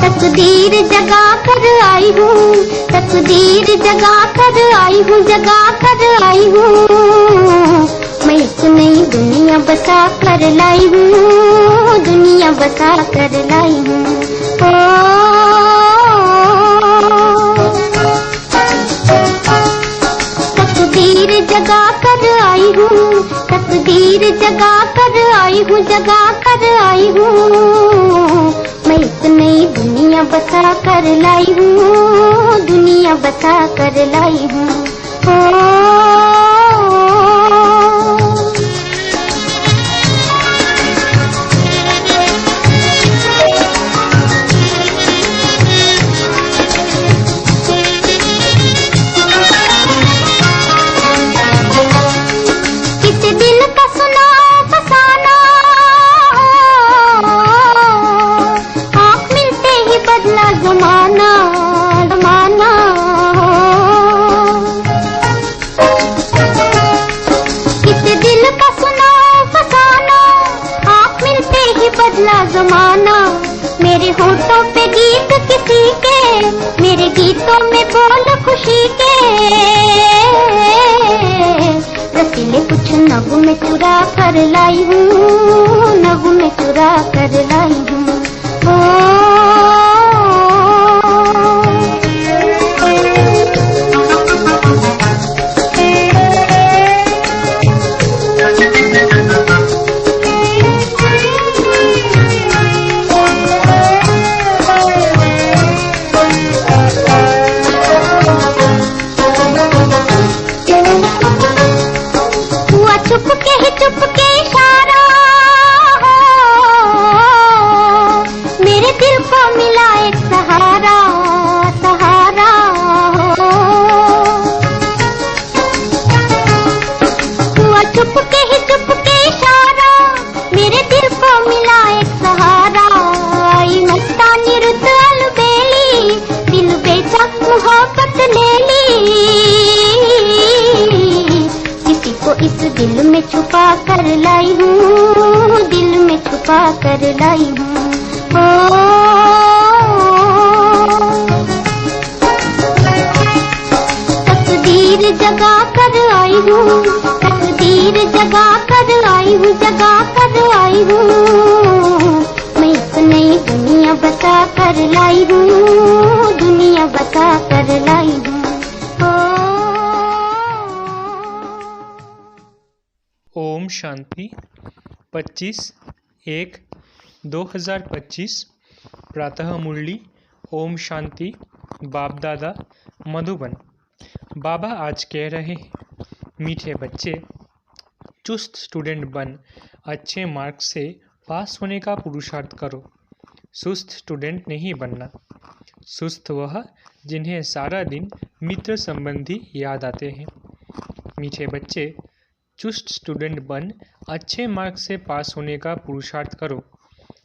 तकदीर जगा कर आई हूँ, तकदीर जगा कर आई हूँ, जगा कर आई हूँ। मैं एक नई दुनिया बसा कर लाई हूँ, दुनिया बसा कर लाई हूँ। तकदीर जगा कर आई हूँ, तकदीर जगा कर आई हूँ, जगा कर आई हूँ। मैं एक नई दुनिया बसा कर लाई हूँ, दुनिया बसा कर लाई हूँ। जमाना जमाना किसी दिल का सुना फसाना, आप मिलते ही बदला जमाना। मेरे होठों पे गीत किसी के, मेरे गीतों में बोल खुशी के। रसीले कुछ नगमे चुरा कर लाई हूँ, नगमे चुरा कर लाई हूँ। चुपके इशारा मेरे दिल को मिला एक सहारा, सहारा। हुआ चुपके ही चुपके इशारा, मेरे दिल को मिला एक सहारा। आई मस्तानी रुत अलबेली, दिल बेचा मोहब्बत ले ली। किसी को इस दिल में छुपा कर लाई हूँ, दिल में छुपा कर लाई हूँ। तकदीर जगा कर आई हूँ, तकदीर जगा कर आई हूँ, जगा कर आई हूँ। मैं एक नई दुनिया बसा कर लाई हूँ, दुनिया बसा कर लाई हूँ। ओम शांति 25/1/2025 प्रातः मुरली। ओम शांति। बाप दादा मधुबन। बाबा आज कह रहे हैं, मीठे बच्चे, चुस्त स्टूडेंट बन अच्छे मार्क्स से पास होने का पुरुषार्थ करो। सुस्त स्टूडेंट नहीं बनना। सुस्त वह जिन्हें सारा दिन मित्र संबंधी याद आते हैं। मीठे बच्चे, चुस्त स्टूडेंट बन अच्छे मार्क्स से पास होने का पुरुषार्थ करो।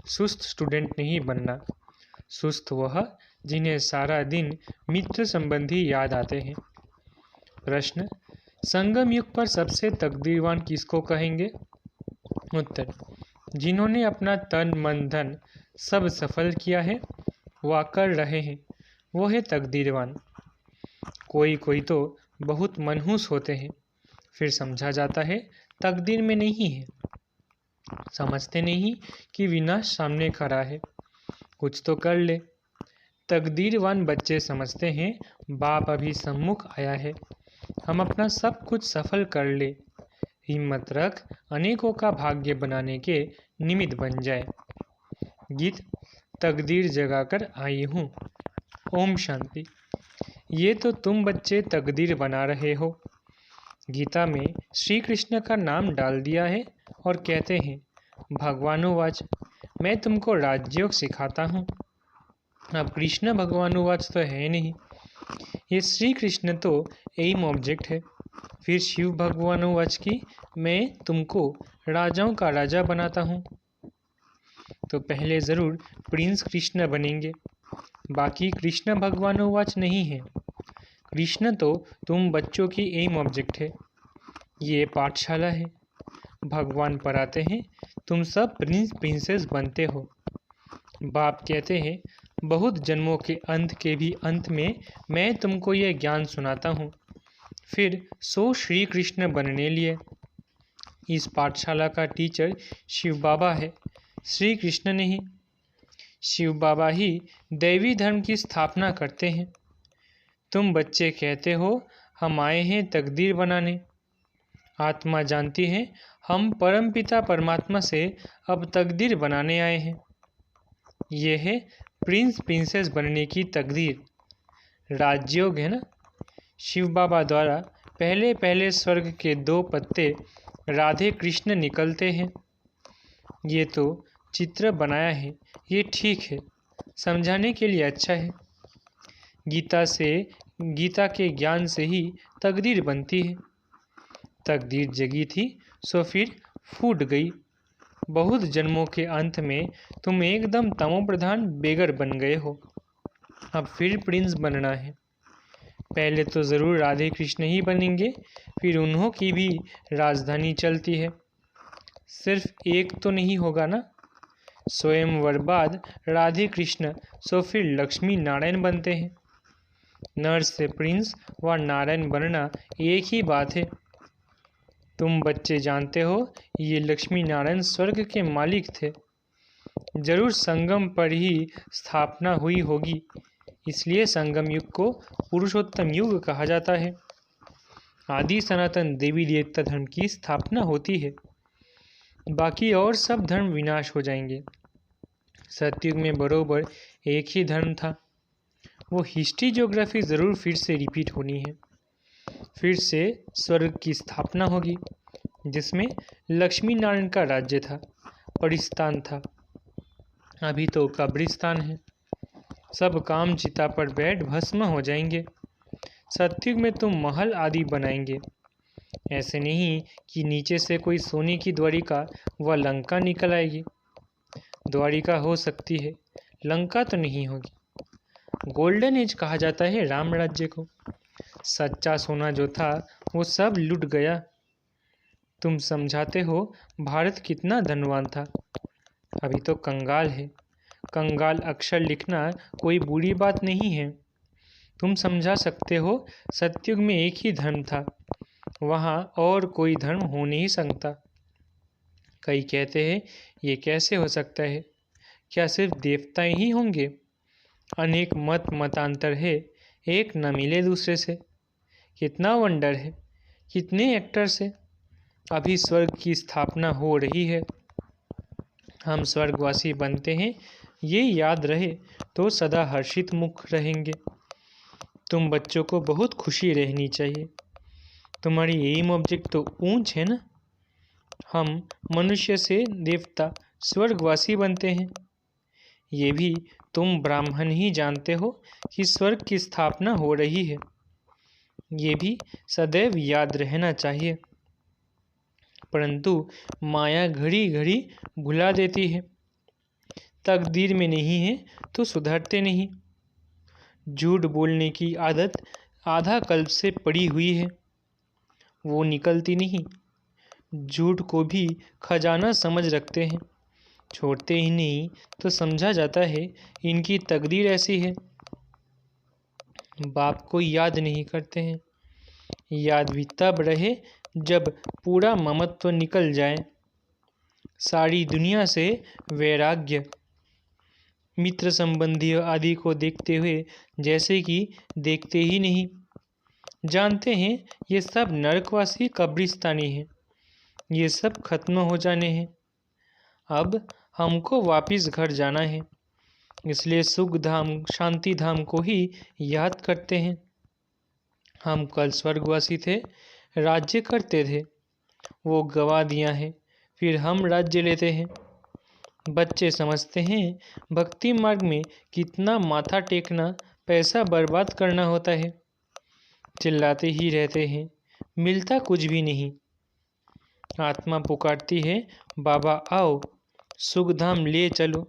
सुस्त स्टूडेंट नहीं बनना। सुस्त वह जिन्हें सारा दिन मित्र संबंधी याद आते हैं। प्रश्न, संगम युग पर सबसे तकदीरवान किसको कहेंगे? उत्तर, जिन्होंने अपना तन मन धन सब सफल किया है, व कर रहे हैं, वो है तकदीरवान। कोई कोई तो बहुत मनहूस होते हैं, फिर समझा जाता है तकदीर में नहीं है। समझते नहीं कि विनाश सामने खड़ा है, कुछ तो कर ले। तकदीरवान बच्चे समझते हैं बाप अभी सम्मुख आया है, हम अपना सब कुछ सफल कर ले। हिम्मत रख, अनेकों का भाग्य बनाने के निमित्त बन जाए। गीत तकदीर जगाकर आई हूँ। ओम शांति। ये तो तुम बच्चे तकदीर बना रहे हो। गीता में श्री कृष्ण का नाम डाल दिया है और कहते हैं, भगवानुवाच, मैं तुमको राजयोग सिखाता हूँ। अब कृष्ण भगवानुवाच तो है नहीं, ये श्री कृष्ण तो एम ऑब्जेक्ट है। फिर शिव भगवानुवाच की, मैं तुमको राजाओं का राजा बनाता हूँ। तो पहले ज़रूर प्रिंस कृष्ण बनेंगे, बाकी कृष्ण भगवानुवाच नहीं है। कृष्ण तो तुम बच्चों की एम ऑब्जेक्ट है। ये पाठशाला है। भगवान पढ़ाते हैं, तुम सब प्रिंस प्रिंसेस बनते हो। बाप कहते हैं, बहुत जन्मों के अंत के भी अंत में मैं तुमको यह ज्ञान सुनाता हूँ, फिर सो श्री कृष्ण बनने लिए। इस पाठशाला का टीचर शिव बाबा है, श्री कृष्ण नहीं। शिव बाबा ही दैवी धर्म की स्थापना करते हैं। तुम बच्चे कहते हो हम आए हैं तकदीर बनाने। आत्मा जानती है हम परमपिता परमात्मा से अब तकदीर बनाने आए हैं। यह है प्रिंस प्रिंसेस बनने की तकदीर। राजयोग है ना। शिव बाबा द्वारा पहले पहले स्वर्ग के 2 पत्ते राधे कृष्ण निकलते हैं। ये तो चित्र बनाया है, ये ठीक है, समझाने के लिए अच्छा है। गीता के ज्ञान से ही तकदीर बनती है। तकदीर जगी थी सो फिर फूट गई। बहुत जन्मों के अंत में तुम एकदम तमोप्रधान बेगर बन गए हो। अब फिर प्रिंस बनना है। पहले तो ज़रूर राधे कृष्ण ही बनेंगे, फिर उन्हों की भी राजधानी चलती है। सिर्फ एक तो नहीं होगा ना। स्वयंवर बाद राधे कृष्ण सो फिर लक्ष्मी नारायण बनते हैं। नर से प्रिंस व नारायण बनना एक ही बात है। तुम बच्चे जानते हो ये लक्ष्मी नारायण स्वर्ग के मालिक थे। जरूर संगम पर ही स्थापना हुई होगी, इसलिए संगम युग को पुरुषोत्तम युग कहा जाता है। आदि सनातन देवी देवता धर्म की स्थापना होती है, बाकी और सब धर्म विनाश हो जाएंगे। सतयुग में बरोबर एक ही धर्म था। वो हिस्ट्री ज्योग्राफी ज़रूर फिर से रिपीट होनी है। फिर से स्वर्ग की स्थापना होगी, जिसमें लक्ष्मी नारायण का राज्य था, परिस्तान था। अभी तो कब्रिस्तान है। सब काम चिता पर बैठ भस्म हो जाएंगे। सतयुग में तुम महल आदि बनाएंगे। ऐसे नहीं कि नीचे से कोई सोने की द्वारिका व लंका निकल आएगी। द्वारिका हो सकती है, लंका तो नहीं होगी। गोल्डन एज कहा जाता है राम राज्य को। सच्चा सोना जो था वो सब लुट गया। तुम समझाते हो भारत कितना धनवान था, अभी तो कंगाल है। कंगाल अक्षर लिखना कोई बुरी बात नहीं है। तुम समझा सकते हो सतयुग में एक ही धर्म था, वहाँ और कोई धर्म हो नहीं सकता। कई कहते हैं ये कैसे हो सकता है, क्या सिर्फ देवताएं ही होंगे? अनेक मतांतर है, एक न मिले दूसरे से। कितना वंडर है, कितने एक्टर्स है। अभी स्वर्ग की स्थापना हो रही है। हम स्वर्गवासी बनते हैं, ये याद रहे तो सदा हर्षित मुख रहेंगे। तुम बच्चों को बहुत खुशी रहनी चाहिए। तुम्हारी एम ऑब्जेक्ट तो ऊंच है ना। हम मनुष्य से देवता स्वर्गवासी बनते हैं। ये भी तुम ब्राह्मण ही जानते हो कि स्वर्ग की स्थापना हो रही है। ये भी सदैव याद रहना चाहिए। परंतु माया घड़ी घड़ी भुला देती है। तकदीर में नहीं है तो सुधरते नहीं। झूठ बोलने की आदत आधा कल्प से पड़ी हुई है, वो निकलती नहीं। झूठ को भी खजाना समझ रखते हैं, छोड़ते ही नहीं तो समझा जाता है इनकी तकदीर ऐसी है। बाप को याद नहीं करते हैं। याद भी तब रहे जब पूरा ममत्व निकल जाए। सारी दुनिया से वैराग्य, मित्र संबंधी आदि को देखते हुए जैसे कि देखते ही नहीं। जानते हैं ये सब नरकवासी कब्रिस्तानी हैं, ये सब खत्म हो जाने हैं। अब हमको वापिस घर जाना है, इसलिए सुख धाम शांति धाम को ही याद करते हैं। हम कल स्वर्गवासी थे, राज्य करते थे, वो गवा दिया है, फिर हम राज्य लेते हैं। बच्चे समझते हैं भक्ति मार्ग में कितना माथा टेकना, पैसा बर्बाद करना होता है। चिल्लाते ही रहते हैं, मिलता कुछ भी नहीं। आत्मा पुकारती है, बाबा आओ, सुखधाम ले चलो।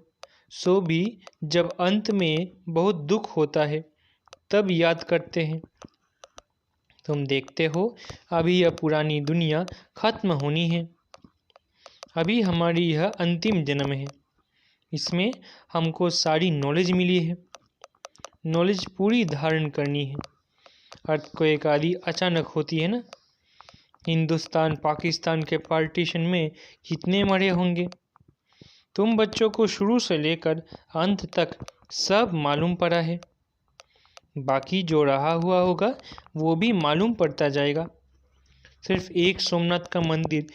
सो भी जब अंत में बहुत दुख होता है तब याद करते हैं। तुम देखते हो अभी यह पुरानी दुनिया खत्म होनी है। अभी हमारी यह अंतिम जन्म है। इसमें हमको सारी नॉलेज मिली है। नॉलेज पूरी धारण करनी है। अर्थक्वेक आदि अचानक होती है ना। हिंदुस्तान पाकिस्तान के पार्टीशन में कितने मरे होंगे। तुम बच्चों को शुरू से लेकर अंत तक सब मालूम पड़ा है। बाकी जो रहा हुआ होगा वो भी मालूम पड़ता जाएगा। सिर्फ एक सोमनाथ का मंदिर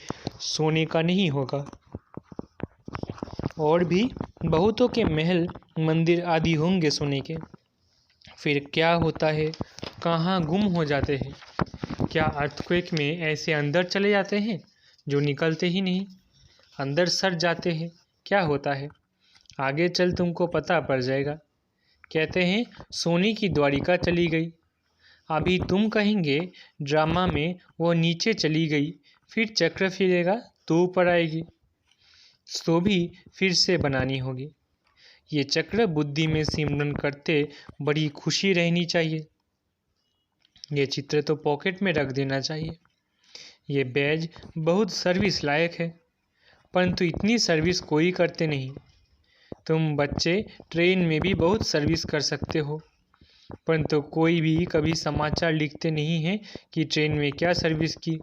सोने का नहीं होगा, और भी बहुतों के महल मंदिर आदि होंगे सोने के। फिर क्या होता है, कहाँ गुम हो जाते हैं। क्या अर्थक्वेक में ऐसे अंदर चले जाते हैं जो निकलते ही नहीं, अंदर सड़ जाते हैं। क्या होता है आगे चल तुमको पता पड़ जाएगा। कहते हैं सोने की द्वारिका चली गई। अभी तुम कहेंगे ड्रामा में वो नीचे चली गई, फिर चक्र फिरेगा तो ऊपर आएगी, तो भी फिर से बनानी होगी। ये चक्र बुद्धि में सिमरन करते बड़ी खुशी रहनी चाहिए। ये चित्र तो पॉकेट में रख देना चाहिए। ये बैज बहुत सर्विस लायक है, परंतु इतनी सर्विस कोई करते नहीं। तुम बच्चे ट्रेन में भी बहुत सर्विस कर सकते हो, परंतु कोई भी कभी समाचार लिखते नहीं है कि ट्रेन में क्या सर्विस की।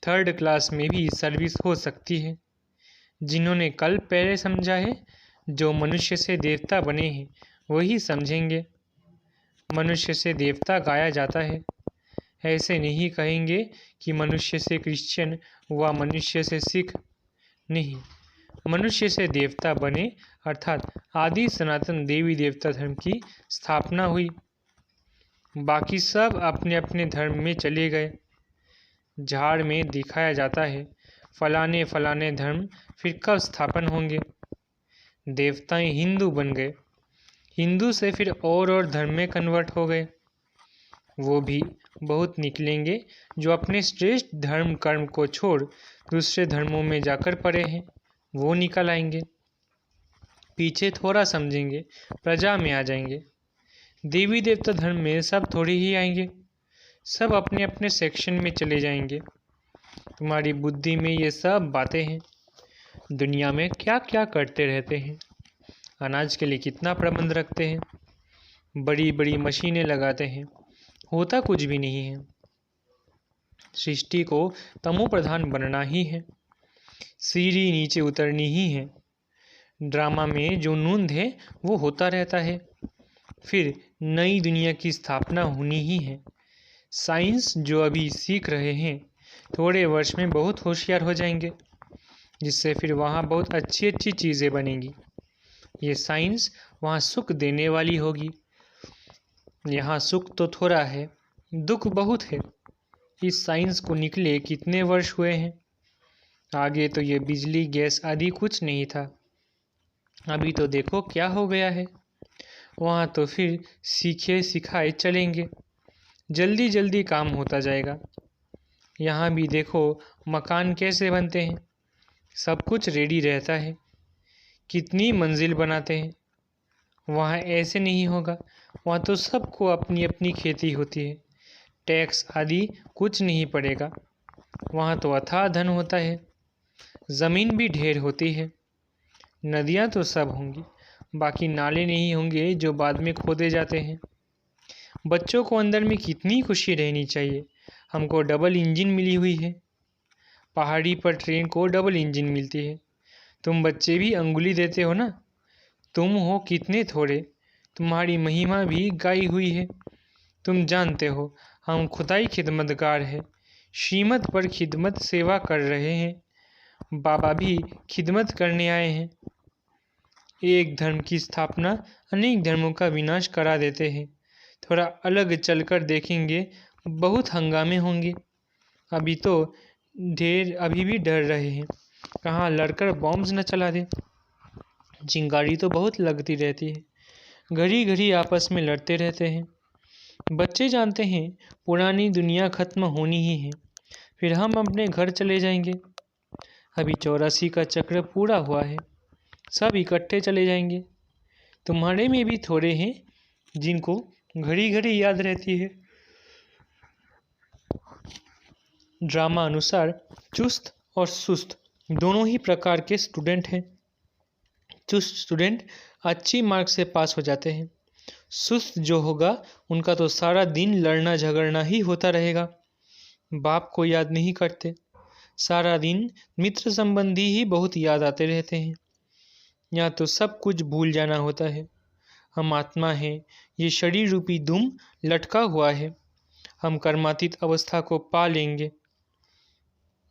3rd क्लास में भी सर्विस हो सकती है। जिन्होंने कल पहले समझा है, जो मनुष्य से देवता बने हैं वही समझेंगे। मनुष्य से देवता गाया जाता है। ऐसे नहीं कहेंगे कि मनुष्य से क्रिश्चियन व मनुष्य से सिख, नहीं, मनुष्य से देवता बने अर्थात आदि सनातन देवी देवता धर्म की स्थापना हुई। बाकी सब अपने अपने धर्म में चले गए। झाड़ में दिखाया जाता है फलाने फलाने धर्म फिर कब स्थापन होंगे। देवताएं हिंदू बन गए, हिंदू से फिर और धर्म में कन्वर्ट हो गए। वो भी बहुत निकलेंगे जो अपने श्रेष्ठ धर्म कर्म को छोड़ दूसरे धर्मों में जाकर पड़े हैं, वो निकल आएंगे। पीछे थोड़ा समझेंगे, प्रजा में आ जाएंगे। देवी देवता धर्म में सब थोड़ी ही आएंगे, सब अपने अपने सेक्शन में चले जाएंगे। तुम्हारी बुद्धि में ये सब बातें हैं। दुनिया में क्या क्या करते रहते हैं, अनाज के लिए कितना प्रबंध रखते हैं, बड़ी बड़ी मशीनें लगाते हैं, होता कुछ भी नहीं है। सृष्टि को तमो प्रधान बनना ही है, सीढ़ी नीचे उतरनी ही है। ड्रामा में जो नूंद है वो होता रहता है, फिर नई दुनिया की स्थापना होनी ही है। साइंस जो अभी सीख रहे हैं थोड़े वर्ष में बहुत होशियार हो जाएंगे, जिससे फिर वहाँ बहुत अच्छी अच्छी चीज़ें बनेंगी। ये साइंस वहाँ सुख देने वाली होगी। यहाँ सुख तो थोड़ा है, दुख बहुत है। इस साइंस को निकले कितने वर्ष हुए हैं। आगे तो ये बिजली गैस आदि कुछ नहीं था, अभी तो देखो क्या हो गया है। वहाँ तो फिर सीखे सिखाए चलेंगे, जल्दी जल्दी काम होता जाएगा। यहाँ भी देखो मकान कैसे बनते हैं, सब कुछ रेडी रहता है। कितनी मंजिल बनाते हैं। वहाँ ऐसे नहीं होगा, वहाँ तो सबको अपनी अपनी खेती होती है, टैक्स आदि कुछ नहीं पड़ेगा। वहाँ तो अथाह धन होता है, ज़मीन भी ढेर होती है। नदियाँ तो सब होंगी, बाकी नाले नहीं होंगे जो बाद में खोदे जाते हैं। बच्चों को अंदर में कितनी खुशी रहनी चाहिए। हमको डबल इंजन मिली हुई है, पहाड़ी पर ट्रेन को डबल इंजन मिलती है। तुम बच्चे भी अंगुली देते हो ना, तुम हो कितने थोड़े, तुम्हारी महिमा भी गाई हुई है। तुम जानते हो हम खुदाई खिदमतगार है, श्रीमत पर खिदमत सेवा कर रहे हैं। बाबा भी खिदमत करने आए हैं। एक धर्म की स्थापना अनेक धर्मों का विनाश करा देते हैं। थोड़ा अलग चलकर देखेंगे, बहुत हंगामे होंगे। अभी तो ढेर अभी भी डर रहे हैं, कहाँ लड़कर बॉम्ब्स न चला दे। चिंगारी तो बहुत लगती रहती है, घड़ी घड़ी आपस में लड़ते रहते हैं। बच्चे जानते हैं पुरानी दुनिया खत्म होनी ही है, फिर हम अपने घर चले जाएंगे। अभी 84 का चक्र पूरा हुआ है, सब इकट्ठे चले जाएंगे। तुम्हारे में भी थोड़े हैं जिनको घड़ी घड़ी याद रहती है। ड्रामा अनुसार चुस्त और सुस्त दोनों ही प्रकार के स्टूडेंट हैं। चुस्त स्टूडेंट अच्छी मार्क्स से पास हो जाते हैं। सुस्त जो होगा उनका तो सारा दिन लड़ना झगड़ना ही होता रहेगा। बाप को याद नहीं करते, सारा दिन मित्र संबंधी ही बहुत याद आते रहते हैं। यहाँ तो सब कुछ भूल जाना होता है। हम आत्मा हैं, ये शरीर रूपी दुम लटका हुआ है। हम कर्मातीत अवस्था को पा लेंगे।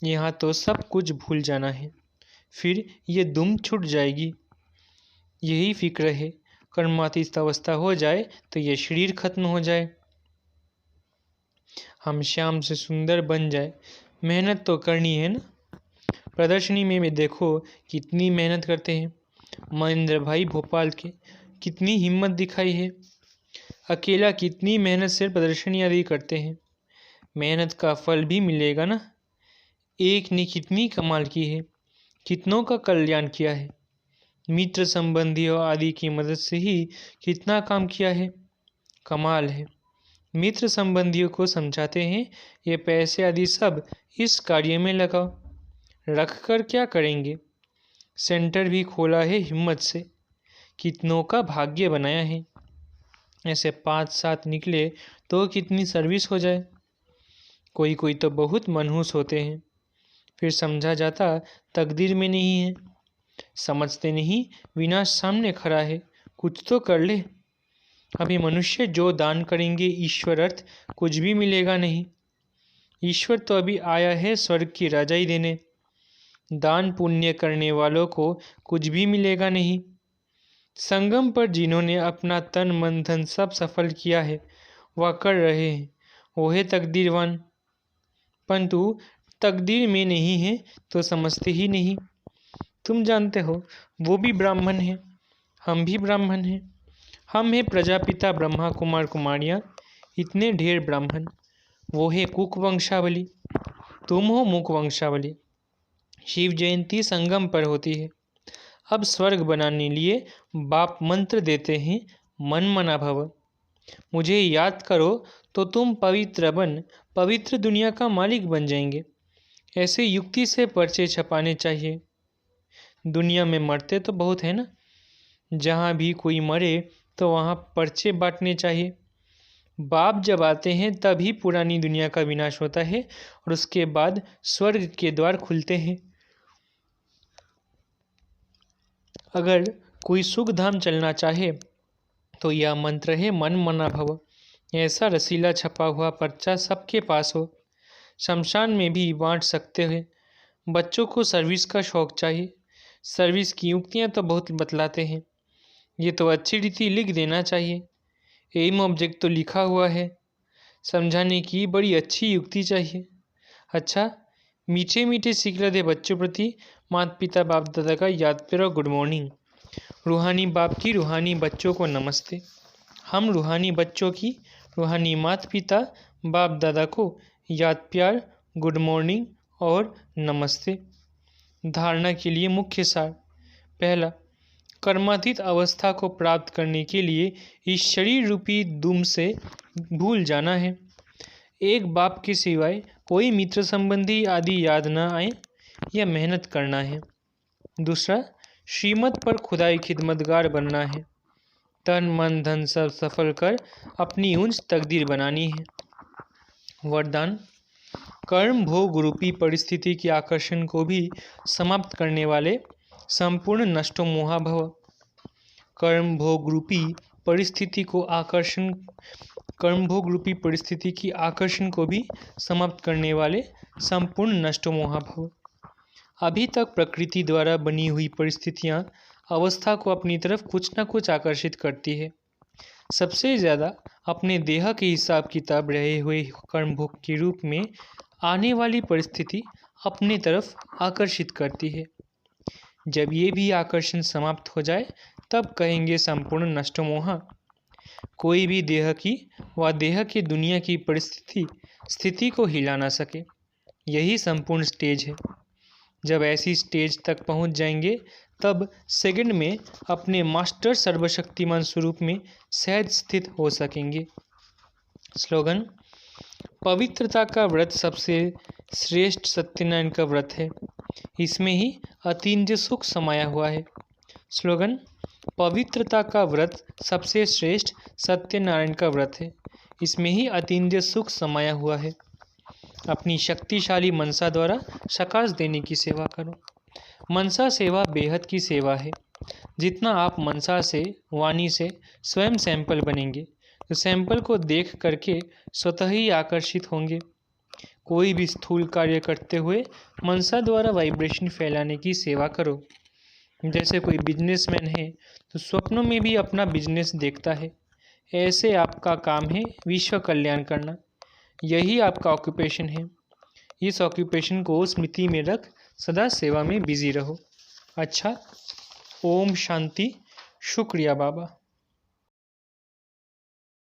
यहाँ तो सब कुछ भूल जाना है, फिर ये दुम छूट जाएगी। यही फिक्र है, कर्मातीत अवस्था हो जाए तो ये शरीर खत्म हो जाए, हम श्याम से सुंदर बन जाए। मेहनत तो करनी है ना। प्रदर्शनी में देखो कितनी मेहनत करते हैं। महेंद्र भाई भोपाल के कितनी हिम्मत दिखाई है। अकेला कितनी मेहनत से प्रदर्शनी आदि करते हैं। मेहनत का फल भी मिलेगा ना। एक ने कितनी कमाल की है, कितनों का कल्याण किया है। मित्र संबंधियों आदि की मदद से ही कितना काम किया है। कमाल है। मित्र संबंधियों को समझाते हैं, ये पैसे आदि सब इस कार्य में लगाओ। रख कर क्या करेंगे। सेंटर भी खोला है हिम्मत से, कितनों का भाग्य बनाया है। ऐसे 5-7 निकले तो कितनी सर्विस हो जाए। कोई कोई तो बहुत मनहूस होते हैं, फिर समझा जाता तकदीर में नहीं है। समझते नहीं, विनाश सामने खड़ा है, कुछ तो कर ले। अभी मनुष्य जो दान करेंगे ईश्वर अर्थ कुछ भी मिलेगा नहीं। ईश्वर तो अभी आया है स्वर्ग की राजाई देने। दान पुण्य करने वालों को कुछ भी मिलेगा नहीं। संगम पर जिन्होंने अपना तन मन धन सब सफल किया है, वह कर रहे हैं, वो है तकदीरवान। परंतु तकदीर में नहीं है तो समझते ही नहीं। तुम जानते हो वो भी ब्राह्मण है, हम भी ब्राह्मण हैं। हम हैं प्रजापिता ब्रह्मा कुमार कुमारियाँ, इतने ढेर ब्राह्मण। वो है कुक वंशावली, तुम हो मुक वंशावली। शिव जयंती संगम पर होती है। अब स्वर्ग बनाने लिए बाप मंत्र देते हैं, मन मना भव। मुझे याद करो तो तुम पवित्र बन पवित्र दुनिया का मालिक बन जाएंगे। ऐसे युक्ति से पर्चे छपाने चाहिए। दुनिया में मरते तो बहुत है ना, जहाँ भी कोई मरे तो वहाँ पर्चे बांटने चाहिए। बाप जब आते हैं तभी पुरानी दुनिया का विनाश होता है और उसके बाद स्वर्ग के द्वार खुलते हैं। अगर कोई सुख धाम चलना चाहे तो यह मंत्र है, मन मना भव। ऐसा रसीला छपा हुआ पर्चा सबके पास हो। शमशान में भी बांट सकते हैं। बच्चों को सर्विस का शौक चाहिए। सर्विस की युक्तियाँ तो बहुत बतलाते हैं, ये तो अच्छी रीति लिख देना चाहिए। एम ऑब्जेक्ट तो लिखा हुआ है, समझाने की बड़ी अच्छी युक्ति चाहिए। अच्छा, मीठे मीठे सिकलते बच्चों प्रति माता पिता बाप दादा का याद प्यार और गुड मॉर्निंग। रूहानी बाप की रूहानी बच्चों को नमस्ते। हम रूहानी बच्चों की रूहानी माता पिता बाप दादा को याद प्यार, गुड मॉर्निंग और नमस्ते। धारणा के लिए मुख्य सार। पहला, कर्मातीत अवस्था को प्राप्त करने के लिए इस शरीर रूपी दुम से भूल जाना है। एक बाप के सिवाय कोई मित्र संबंधी आदि याद न आए, यह मेहनत करना है। दूसरा, श्रीमत पर खुदाई खिदमतगार बनना है। तन मन धन सब सफल कर अपनी ऊंच तकदीर बनानी है। वरदान, कर्म भोग रूपी परिस्थिति के आकर्षण को भी समाप्त करने वाले संपूर्ण नष्टो मोहा भव। कर्म भोग रूपी परिस्थिति की आकर्षण को भी समाप्त करने वाले संपूर्ण नष्टो मोहा भव। अभी तक प्रकृति द्वारा बनी हुई परिस्थितियां अवस्था को अपनी तरफ कुछ न कुछ आकर्षित करती है। सबसे ज़्यादा अपने देह के हिसाब किताब रहे हुए कर्म भोग के रूप में आने वाली परिस्थिति अपनी तरफ आकर्षित करती है। जब ये भी आकर्षण समाप्त हो जाए तब कहेंगे संपूर्ण नष्टो मोहा। कोई भी देह की व देह की दुनिया की स्थिति को हिला ना सके, यही संपूर्ण स्टेज है। जब ऐसी स्टेज तक पहुंच जाएंगे तब सेकंड में अपने मास्टर सर्वशक्तिमान स्वरूप में सहज स्थित हो सकेंगे। स्लोगन, पवित्रता का व्रत सबसे श्रेष्ठ सत्यनारायण का व्रत है। इसमें ही अतीन्द्रिय सुख समाया हुआ है। स्लोगन: पवित्रता का व्रत सबसे श्रेष्ठ सत्यनारायण का व्रत है। इसमें ही अतीन्द्रिय सुख समाया हुआ है। अपनी शक्तिशाली मनसा द्वारा सकाश देने की सेवा करो। मनसा सेवा बेहद की सेवा है। जितना आप मनसा से, वाणी से स्वयं सैंपल बनेंगे तो सैंपल को देख करके स्वतः ही आकर्षित होंगे। कोई भी स्थूल कार्य करते हुए मनसा द्वारा वाइब्रेशन फैलाने की सेवा करो। जैसे कोई बिजनेसमैन है तो स्वप्नों में भी अपना बिजनेस देखता है। ऐसे आपका काम है विश्व कल्याण करना। यही आपका ऑक्यूपेशन है। इस ऑक्यूपेशन को स्मृति में रख सदा सेवा में बिजी रहो। अच्छा, ओम शांति। शुक्रिया बाबा।